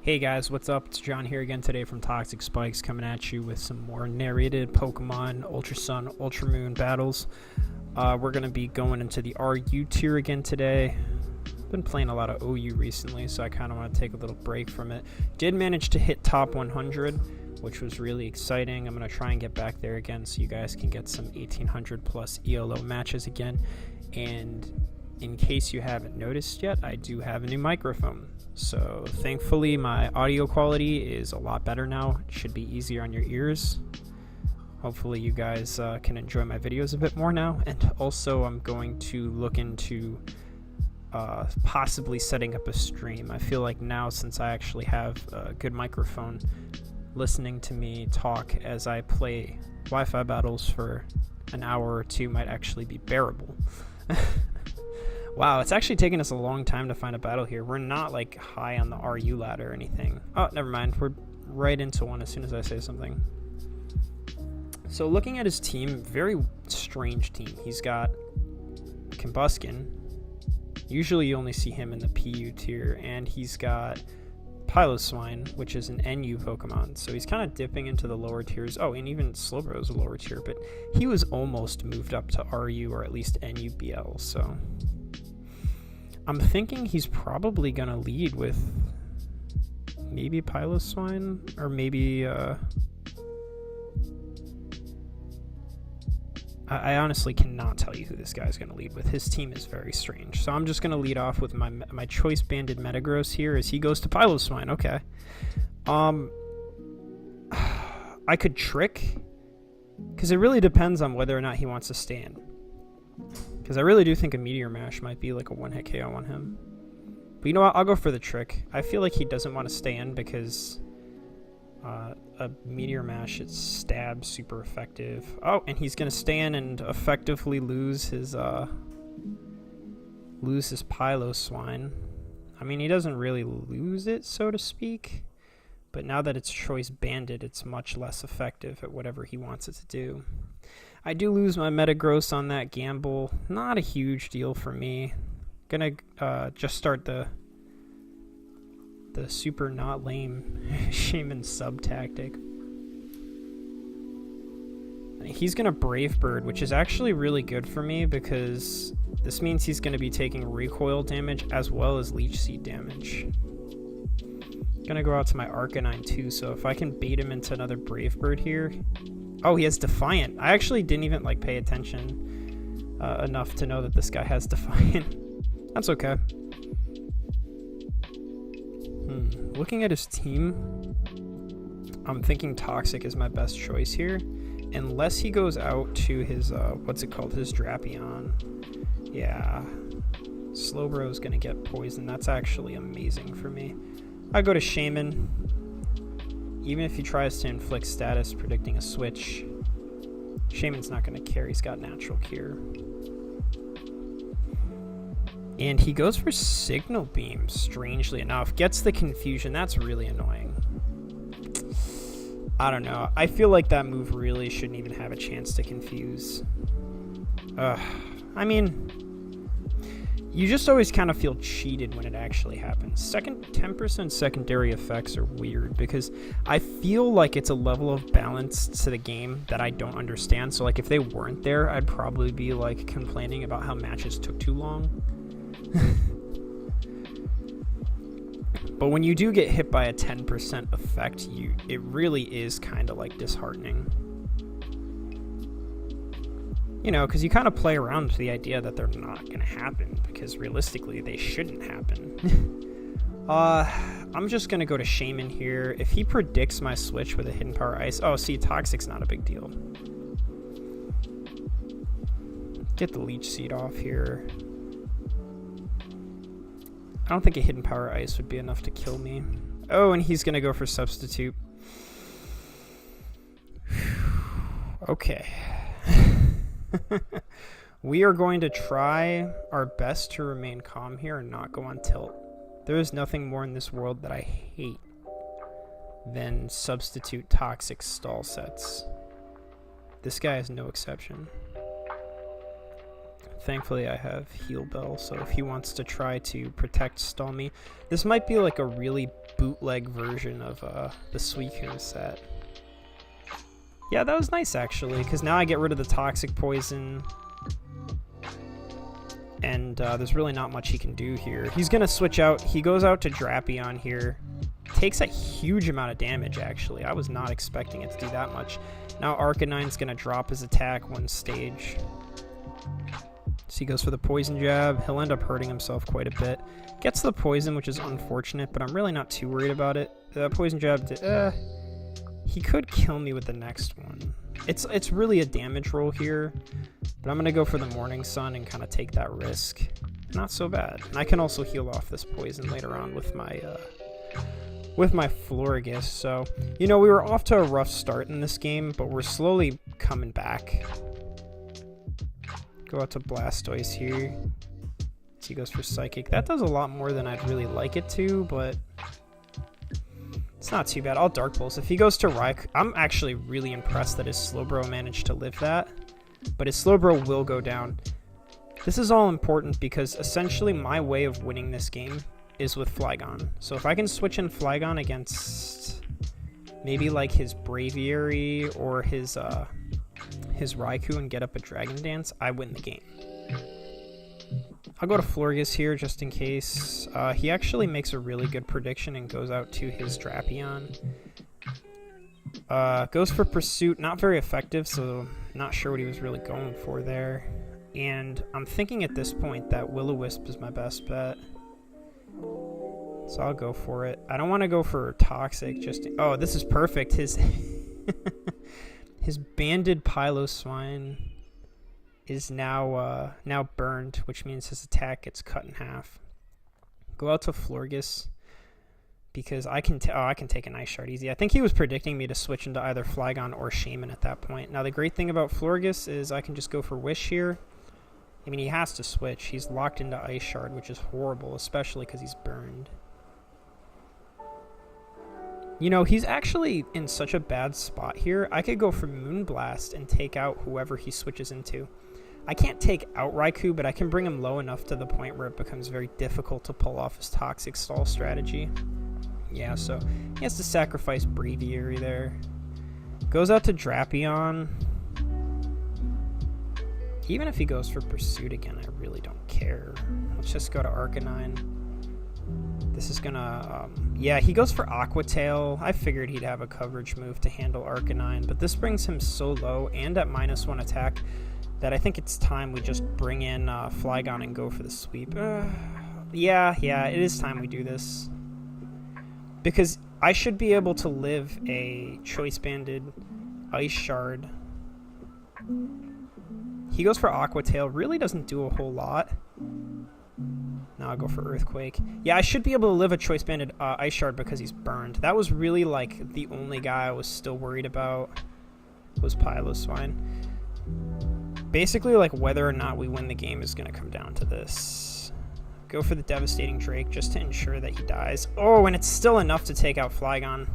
Hey guys, what's up? It's John here again today from Toxic Spikes, coming at you with some more narrated Pokemon Ultra Sun, Ultra Moon battles. We're going to be going into the RU tier again today. Been playing a lot of OU recently, so I kind of want to take a little break from it. Did manage to hit top 100, which was really exciting. I'm going to try and get back there again so you guys can get some 1800 plus ELO matches again. And in case you haven't noticed yet, I do have a new microphone. So thankfully my audio quality is a lot better now. It should be easier on your ears. Hopefully you guys can enjoy my videos a bit more now. And also I'm going to look into possibly setting up a stream. I feel like now, since I actually have a good microphone, listening to me talk as I play Wi-Fi battles for an hour or two might actually be bearable. Wow, it's actually taken us a long time to find a battle here. We're not like high on the RU ladder or anything. Oh, never mind. We're right into one as soon as I say something. So looking at his team, very strange team. He's got Combuskin. Usually you only see him in the PU tier. And he's got Piloswine, which is an NU Pokemon. So he's kind of dipping into the lower tiers. Oh, and even Slowbro is a lower tier. But he was almost moved up to RU or at least NUBL. So I'm thinking he's probably going to lead with maybe Piloswine or maybe I honestly cannot tell you who this guy's going to lead with. His team is very strange. So I'm just going to lead off with my choice banded Metagross here as he goes to Piloswine. Okay. I could trick, because it really depends on whether or not he wants to stand. Because I really do think a Meteor Mash might be like a one-hit KO on him. But you know what? I'll go for the trick. I feel like he doesn't want to stand because a Meteor Mash, its stab super effective. Oh, and he's going to stand and effectively lose his Piloswine. I mean, he doesn't really lose it, so to speak. But now that it's choice banded, it's much less effective at whatever he wants it to do. I do lose my Metagross on that gamble. Not a huge deal for me. Gonna just start the super not lame Shaman sub tactic. He's gonna Brave Bird, which is actually really good for me because this means he's gonna be taking recoil damage as well as Leech Seed damage. Gonna go out to my Arcanine too, so if I can bait him into another Brave Bird here. Oh, he has Defiant. I actually didn't even like pay attention enough to know that this guy has Defiant. That's okay. Looking at his team, I'm thinking Toxic is my best choice here. Unless he goes out to his, what's it called? His Drapion. Yeah. Slowbro is going to get poisoned. That's actually amazing for me. I go to Shaman. Even if he tries to inflict status predicting a switch, Shaman's not going to care. He's got Natural Cure. And he goes for Signal Beam, strangely enough. Gets the confusion. That's really annoying. I don't know. I feel like that move really shouldn't even have a chance to confuse. I mean, you just always kind of feel cheated when it actually happens. 10% secondary effects are weird because I feel like it's a level of balance to the game that I don't understand. So like if they weren't there, I'd probably be like complaining about how matches took too long. But when you do get hit by a 10% effect, it really is kind of like disheartening. You know, because you kind of play around with the idea that they're not going to happen, because realistically they shouldn't happen. I'm just going to go to Shaman here. If he predicts my switch with a Hidden Power Ice... Oh, see, Toxic's not a big deal. Get the Leech Seed off here. I don't think a Hidden Power Ice would be enough to kill me. Oh, and he's going to go for Substitute. Okay. We are going to try our best to remain calm here and not go on tilt. There is nothing more in this world that I hate than substitute toxic stall sets. This guy is no exception. Thankfully, I have Heal Bell, so if he wants to try to protect stall me, this might be like a really bootleg version of the Suicune set. Yeah, that was nice, actually, because now I get rid of the Toxic Poison. And there's really not much he can do here. He's going to switch out. He goes out to Drapion here. Takes a huge amount of damage, actually. I was not expecting it to do that much. Now Arcanine's going to drop his attack one stage. So he goes for the Poison Jab. He'll end up hurting himself quite a bit. Gets the Poison, which is unfortunate, but I'm really not too worried about it. The Poison Jab, he could kill me with the next one. It's really a damage roll here, but I'm going to go for the Morning Sun and kind of take that risk. Not so bad. And I can also heal off this poison later on with my Florges. So, you know, we were off to a rough start in this game, but we're slowly coming back. Go out to Blastoise here. So he goes for Psychic. That does a lot more than I'd really like it to, but it's not too bad. I'll Dark Pulse. If he goes to Raikou, I'm actually really impressed that his Slowbro managed to live that, but his Slowbro will go down. This is all important because essentially my way of winning this game is with Flygon. So if I can switch in Flygon against maybe like his Braviary or his Raikou and get up a Dragon Dance, I win the game. I'll go to Florges here just in case. He actually makes a really good prediction and goes out to his Drapion. Goes for Pursuit, not very effective, so not sure what he was really going for there. And I'm thinking at this point that Will-O-Wisp is my best bet. So I'll go for it. I don't want to go for Toxic. Oh, this is perfect. His Banded Piloswine is now burned, which means his attack gets cut in half. Go out to Florges because I can take an Ice Shard easy. I think he was predicting me to switch into either Flygon or Shaman at that point. Now the great thing about Florges is I can just go for Wish here. I mean, he has to switch. He's locked into Ice Shard, which is horrible, especially because he's burned. You know, he's actually in such a bad spot here. I could go for Moonblast and take out whoever he switches into. I can't take out Raikou, but I can bring him low enough to the point where it becomes very difficult to pull off his Toxic Stall strategy. Yeah, so he has to sacrifice Braviary there. Goes out to Drapion. Even if he goes for Pursuit again, I really don't care. Let's just go to Arcanine. This is gonna, yeah, he goes for Aqua Tail. I figured he'd have a coverage move to handle Arcanine, but this brings him so low and at -1 attack that I think it's time we just bring in Flygon and go for the sweep. Yeah, it is time we do this. Because I should be able to live a Choice Banded Ice Shard. He goes for Aqua Tail, really doesn't do a whole lot. Now I'll go for Earthquake. Yeah, I should be able to live a Choice Banded Ice Shard because he's burned. That was really like the only guy I was still worried about was Piloswine. Basically, like, whether or not we win the game is going to come down to this. Go for the Devastating Drake just to ensure that he dies. Oh, and it's still enough to take out Flygon.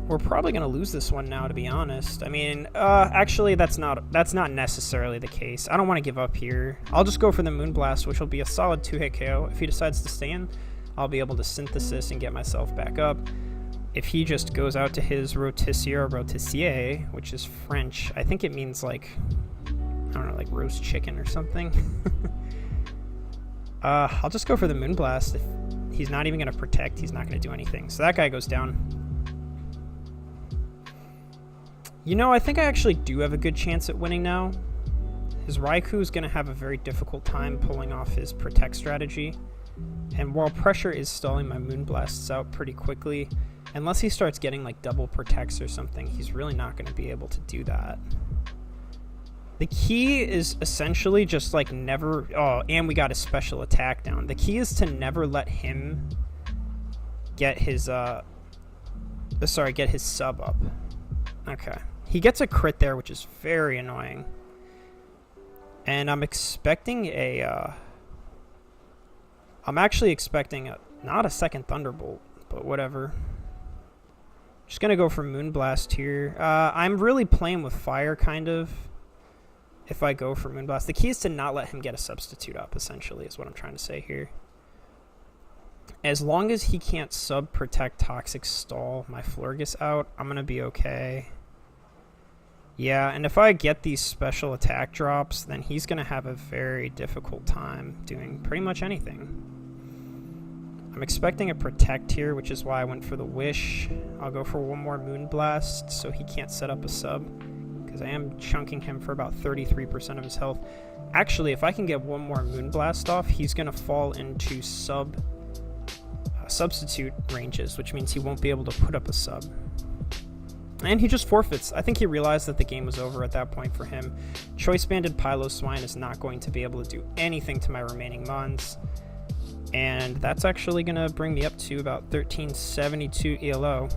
We're probably going to lose this one now, to be honest. I mean, actually, that's not necessarily the case. I don't want to give up here. I'll just go for the Moonblast, which will be a solid 2-hit KO. If he decides to stay in, I'll be able to Synthesis and get myself back up. If he just goes out to his Rotissier, which is French, I think it means like, I don't know, like roast chicken or something. I'll just go for the Moonblast. If he's not even going to protect, he's not going to do anything. So that guy goes down. You know, I think I actually do have a good chance at winning now. His Raikou is going to have a very difficult time pulling off his Protect strategy. And while Pressure is stalling my Moonblasts out pretty quickly, unless he starts getting like double Protects or something, he's really not going to be able to do that. The key is essentially just like never... Oh, and we got his special attack down. The key is to never let him get his... get his sub up. Okay. He gets a crit there, which is very annoying. And I'm expecting a... I'm actually expecting not a second Thunderbolt, but whatever. Just going to go for Moonblast here. I'm really playing with fire, kind of, if I go for Moonblast. The key is to not let him get a substitute up, essentially, is what I'm trying to say here. As long as he can't sub protect toxic stall my Florges out, I'm going to be okay. Yeah, and if I get these special attack drops, then he's going to have a very difficult time doing pretty much anything. I'm expecting a protect here, which is why I went for the wish. I'll go for one more Moonblast so he can't set up a sub, because I am chunking him for about 33% of his health. Actually, if I can get one more Moonblast off, he's going to fall into substitute ranges, which means he won't be able to put up a sub. And he just forfeits. I think he realized that the game was over at that point for him. Choice Banded Piloswine is not going to be able to do anything to my remaining mons. And that's actually going to bring me up to about 1372 ELO.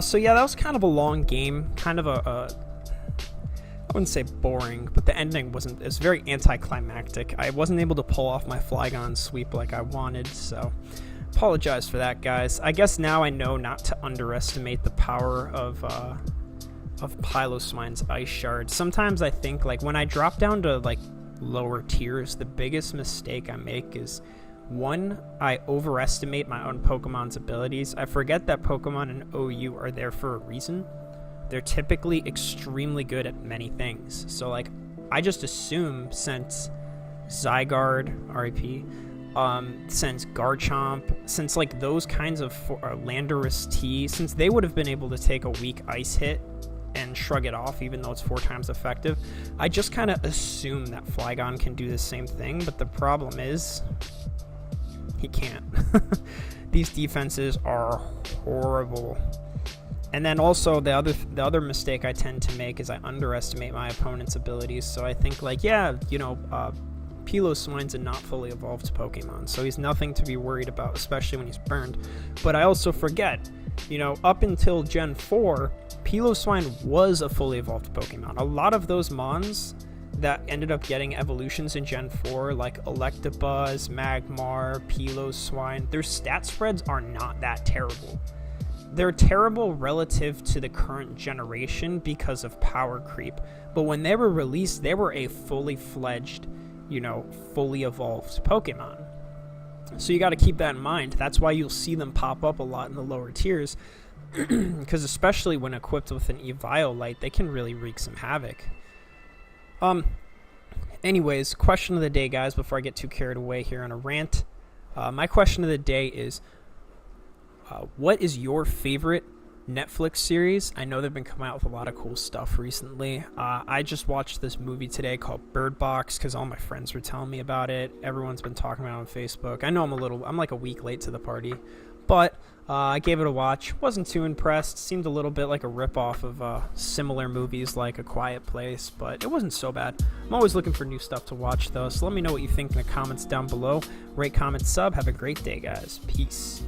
So yeah, that was kind of a long game. Kind of I wouldn't say boring, but the ending wasn't. It was very anticlimactic. I wasn't able to pull off my Flygon sweep like I wanted, so apologize for that, guys. I guess now I know not to underestimate the power of Piloswine's Ice Shard. Sometimes I think, like, when I drop down to like lower tiers, the biggest mistake I make is, one, I overestimate my own Pokemon's abilities. I forget that Pokemon in OU are there for a reason. They're typically extremely good at many things. So, like, I just assume since Zygarde, RIP, since Garchomp, since, like, those kinds of Landorus T, since they would have been able to take a weak ice hit and shrug it off, even though it's 4 times effective, I just kind of assume that Flygon can do the same thing, but the problem is, he can't. These defenses are horrible. And then also the other mistake I tend to make is I underestimate my opponent's abilities. So I think, like, yeah, you know, Piloswine's a not fully evolved Pokemon, so he's nothing to be worried about, especially when he's burned. But I also forget, you know, up until Gen 4, Piloswine was a fully evolved Pokemon. A lot of those Mons that ended up getting evolutions in Gen 4, like Electabuzz, Magmar, Piloswine, their stat spreads are not that terrible. They're terrible relative to the current generation because of power creep. But when they were released, they were a fully fledged, you know, fully evolved Pokemon. So you got to keep that in mind. That's why you'll see them pop up a lot in the lower tiers. Because especially when equipped with an Eviolite, they can really wreak some havoc. Anyways, question of the day, guys, before I get too carried away here on a rant. My question of the day is, what is your favorite Netflix series? I know they've been coming out with a lot of cool stuff recently. I just watched this movie today called Bird Box because all my friends were telling me about it. Everyone's been talking about it on Facebook. I know I'm like a week late to the party, but I gave it a watch. Wasn't too impressed. Seemed a little bit like a ripoff of similar movies like A Quiet Place, but it wasn't so bad. I'm always looking for new stuff to watch, though, so let me know what you think in the comments down below. Rate, comment, sub. Have a great day, guys. Peace.